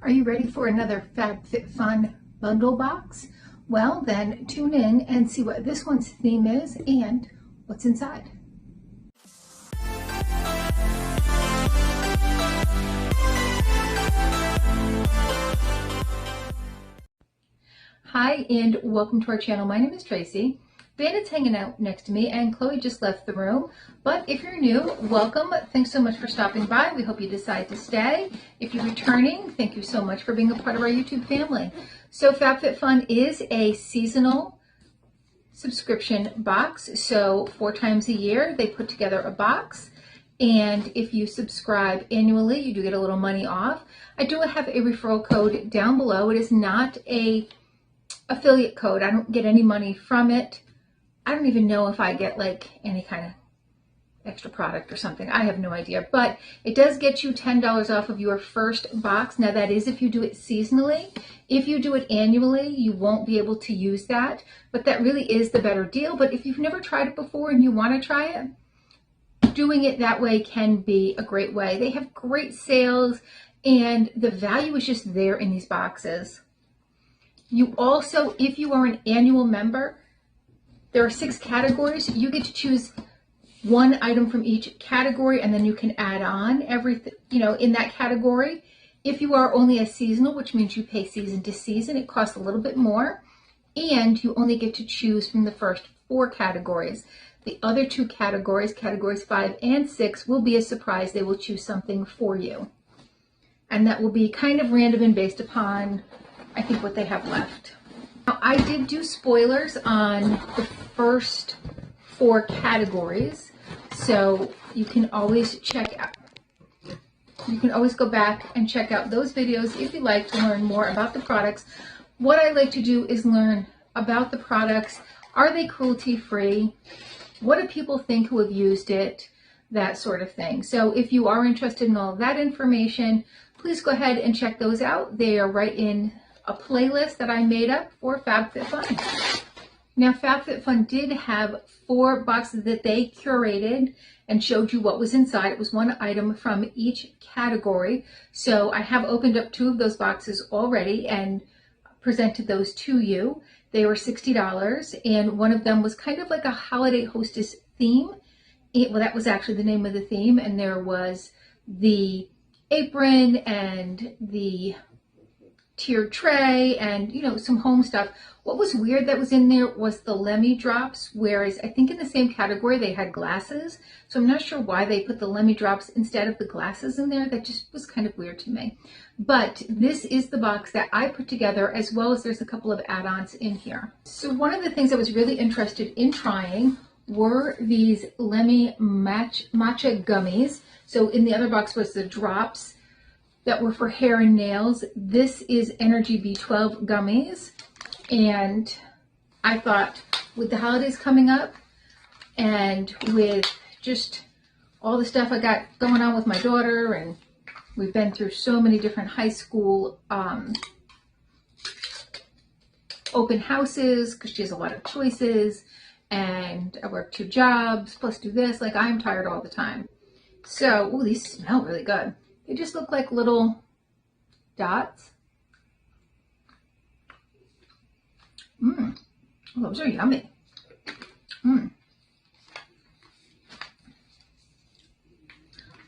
Are you ready for another Fabfitfun bundle box? Well, then tune in and see what this one's theme is and what's inside. Hi and welcome to our channel. My name is Tracy. Bandit's hanging out next to me and Chloe just left the room. But if you're new, welcome. Thanks so much for stopping by. We hope you decide to stay. If you're returning, thank you so much for being a part of our YouTube family. So Fabfitfun is a seasonal subscription box. So 4 times a year, they put together a box. And if you subscribe annually, you do get a little money off. I do have a referral code down below. It is not a affiliate code. I don't get any money from it. I don't even know if I get like any kind of extra product or something. I have no idea, but it does get you $10 off of your first box. Now that is if you do it seasonally. If you do it annually, you won't be able to use that, but that really is the better deal. But if you've never tried it before and you want to try it, doing it that way can be a great way. They have great sales and the value is just there in these boxes. You also, if you are an annual member, there are 6 categories. You get to choose one item from each category, and then you can add on everything, in that category. If you are only a seasonal, which means you pay season to season, it costs a little bit more, and you only get to choose from the first 4 categories. The other 2 categories, categories 5 and 6, will be a surprise. They will choose something for you, and that will be kind of random and based upon, I think, what they have left. Now, I did do spoilers on the first 4 categories, so you can always check out. You can always go back and check out those videos if you like to learn more about the products. What I like to do is learn about the products. Are they cruelty-free? What do people think who have used it? That sort of thing. So if you are interested in all of that information, please go ahead and check those out. They are right in a playlist that I made up for Fabfitfun. Now, Fabfitfun did have 4 boxes that they curated and showed you what was inside. It was one item from each category. So I have opened up 2 of those boxes already and presented those to you. They were $60, and one of them was kind of like a holiday hostess theme. Well, that was actually the name of the theme, and there was the apron and the tiered tray and some home stuff. What was weird that was in there was the Lemmy drops, whereas I think in the same category they had glasses. So I'm not sure why they put the Lemmy drops instead of the glasses in there. That just was kind of weird to me. But this is the box that I put together, as well as there's a couple of add-ons in here. So one of the things I was really interested in trying were these Lemmy matcha gummies. So in the other box was the drops that were for hair and nails. This is Energy B12 gummies. And I thought, with the holidays coming up and with just all the stuff I got going on with my daughter, and we've been through so many different high school open houses because she has a lot of choices, and I work 2 jobs plus do this. Like, I'm tired all the time. So, ooh, these smell really good. They just look like little dots. Oh, those are yummy.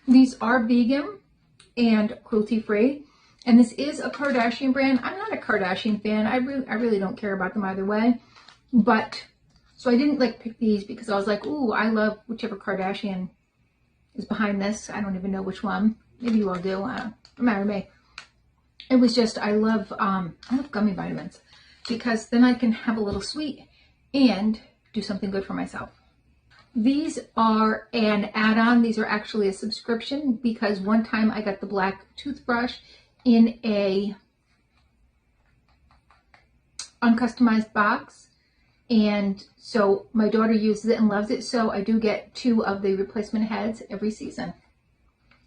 These are vegan and cruelty-free, and this is a Kardashian brand. I'm not a Kardashian fan. I really don't care about them either way. But so I didn't pick these because I was like, ooh, I love whichever Kardashian is behind this. I don't even know which one. Maybe you all do. Don't matter to me. It was just, I love gummy vitamins because then I can have a little sweet and do something good for myself. These are an add-on. These are actually a subscription because one time I got the black toothbrush in a uncustomized box. And so my daughter uses it and loves it. So I do get 2 of the replacement heads every season.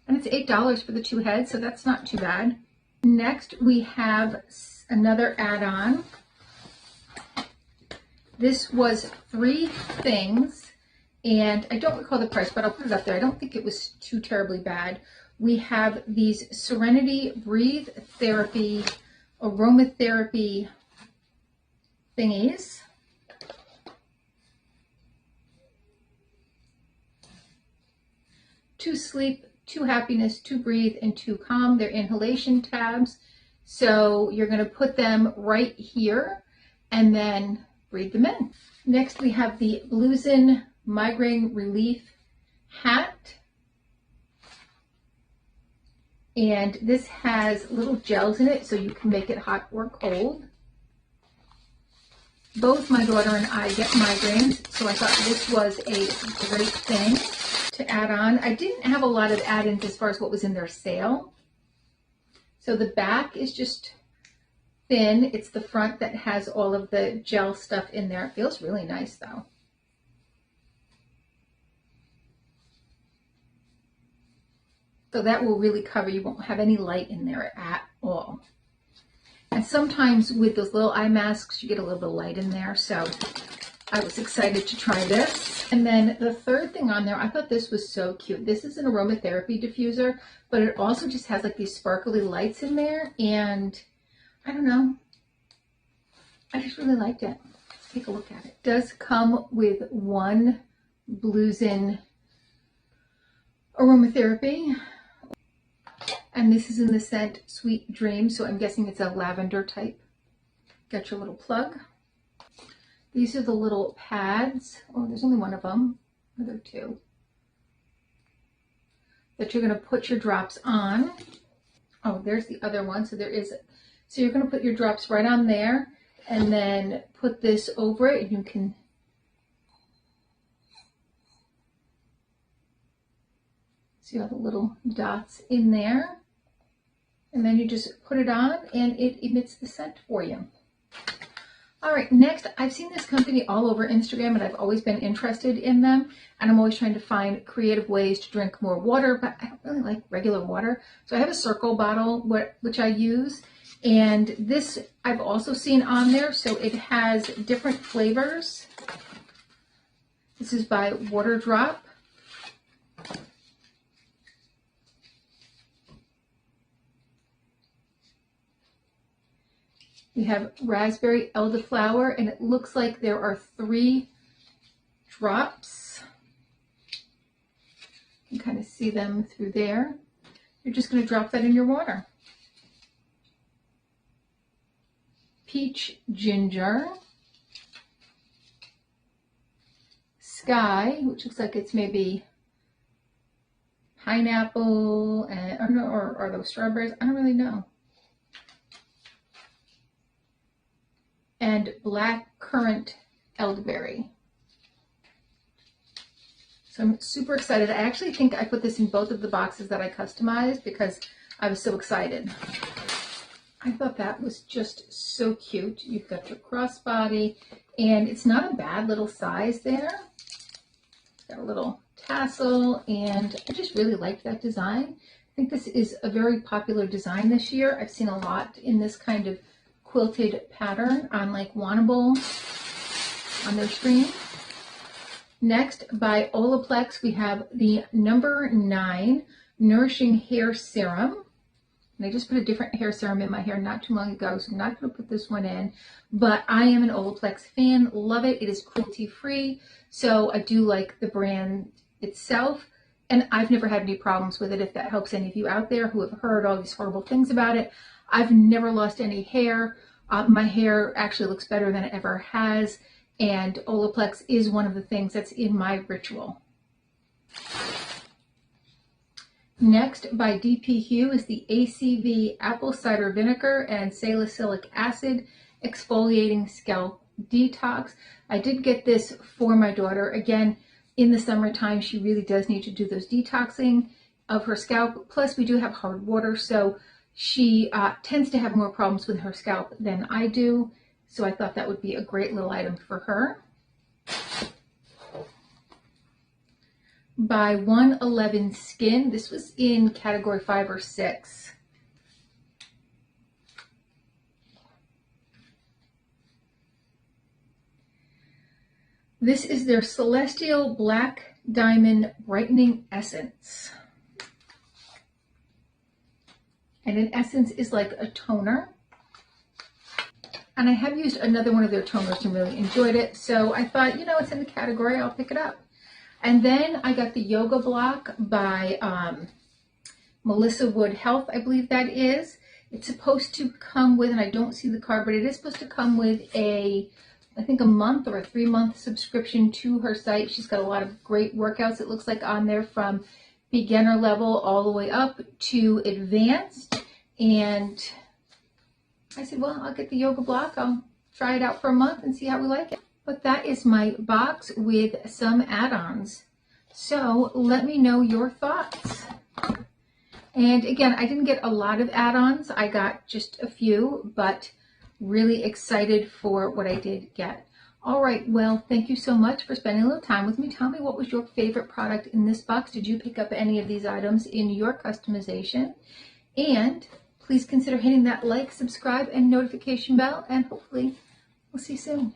And it's $8 for the 2 heads, so that's not too bad. Next, we have another add-on. This was 3 things, and I don't recall the price, but I'll put it up there. I don't think it was too terribly bad. we have these Serenity Breathe Therapy, aromatherapy thingies. To sleep, to happiness, to breathe, and to calm. They're inhalation tabs. So you're going to put them right here and then breathe them in. Next, we have the Bluesin Migraine Relief Hat. And this has little gels in it so you can make it hot or cold. Both my daughter and I get migraines, so I thought this was a great thing to add on. I didn't have a lot of add-ins as far as what was in their sale. So the back is just thin. It's the front that has all of the gel stuff in there. It feels really nice though. So that will really cover. You won't have any light in there at all. And sometimes with those little eye masks, you get a little bit of light in there. So I was excited to try this. And then the third thing on there, I thought this was so cute. This is an aromatherapy diffuser, but it also just has like these sparkly lights in there. And I don't know, I just really liked it. Let's take a look at it. It does come with one Bluesin aromatherapy. And this is in the scent Sweet Dream. So I'm guessing it's a lavender type. Got your little plug. These are the little pads. Oh, there's only one of them. Or there are two. That you're going to put your drops on. Oh, there's the other one. So there is. So you're going to put your drops right on there and then put this over it. And you can see all the little dots in there. And then you just put it on and it emits the scent for you. All right, next, I've seen this company all over Instagram and I've always been interested in them. And I'm always trying to find creative ways to drink more water, but I don't really like regular water. So I have a Circle bottle, which I use. And this I've also seen on there. So it has different flavors. This is by Water Drop. We have raspberry elderflower, and it looks like there are 3 drops. You can kind of see them through there. You're just going to drop that in your water. Peach ginger. Sky, which looks like it's maybe pineapple, and or are those strawberries? I don't really know. And black currant elderberry. So I'm super excited. I actually think I put this in both of the boxes that I customized because I was so excited. I thought that was just so cute. You've got your crossbody, and it's not a bad little size there. Got a little tassel, and I just really liked that design. I think this is a very popular design this year. I've seen a lot in this kind of quilted pattern on like Wannable on their screen. Next, by Olaplex, we have the number 9 Nourishing Hair Serum. And I just put a different hair serum in my hair not too long ago, so I'm not going to put this one in. But I am an Olaplex fan, love it. It is cruelty-free, so I do like the brand itself. And I've never had any problems with it, if that helps any of you out there who have heard all these horrible things about it. I've never lost any hair. My hair actually looks better than it ever has. And Olaplex is one of the things that's in my ritual. Next, by DP Hue, is the ACV Apple Cider Vinegar and Salicylic Acid Exfoliating Scalp Detox. I did get this for my daughter. Again, in the summertime, she really does need to do those detoxing of her scalp. Plus, we do have hard water, so she tends to have more problems with her scalp than I do. So I thought that would be a great little item for her. By 111 Skin. This was in category 5 or 6. This is their Celestial Black Diamond Brightening Essence. and in essence is like a toner. And I have used another one of their toners and really enjoyed it. So I thought, you know, it's in the category, I'll pick it up. And then I got the Yoga Block by Melissa Wood Health, I believe that is. It's supposed to come with, and I don't see the card, but it is supposed to come with I think a month or a 3-month subscription to her site. She's got a lot of great workouts, it looks like, on there, from beginner level all the way up to advanced. And I said, well, I'll get the Yoga Block. I'll try it out for a month and see how we like it. But that is my box with some add-ons. So let me know your thoughts. And again, I didn't get a lot of add-ons. I got just a few, but really excited for what I did get. All right, well, thank you so much for spending a little time with me. Tell me, what was your favorite product in this box? Did you pick up any of these items in your customization? And please consider hitting that like, subscribe, and notification bell, and hopefully we'll see you soon.